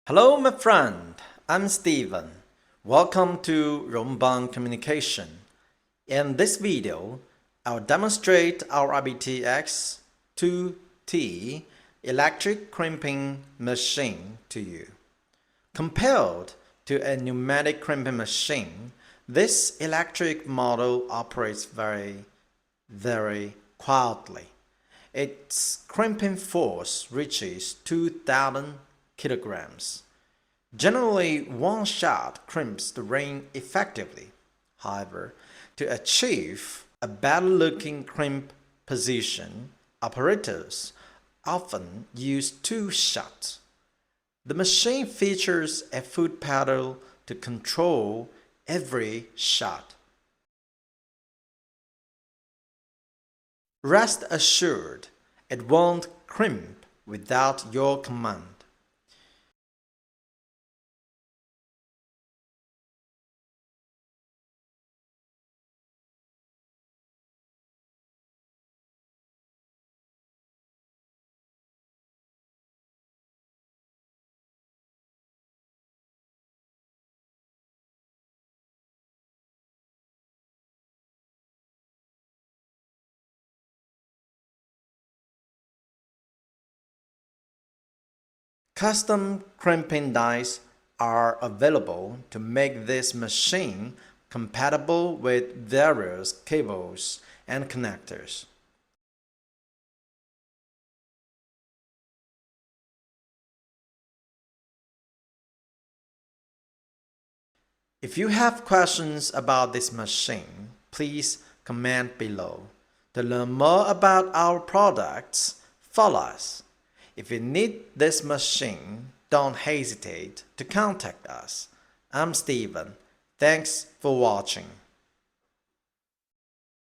Hello, my friend. I'm Steven. Welcome to Rongbang Communication. In this video, I'll demonstrate our RBTX-2T electric crimping machine to you. Compared to a pneumatic crimping machine, this electric model operates very quietly. Its crimping force reaches 2,000 kilograms. Generally, one shot crimps the ring effectively. However, to achieve a better-looking crimp position, operators often use two shots. The machine features a foot pedal to control every shot. Rest assured, it won't crimp without your command. Custom crimping dies are available to make this machine compatible with various cables and connectors. If you have questions about this machine, please comment below. To learn more about our products, follow us. If you need this machine, don't hesitate to contact us. I'm Steven. Thanks for watching.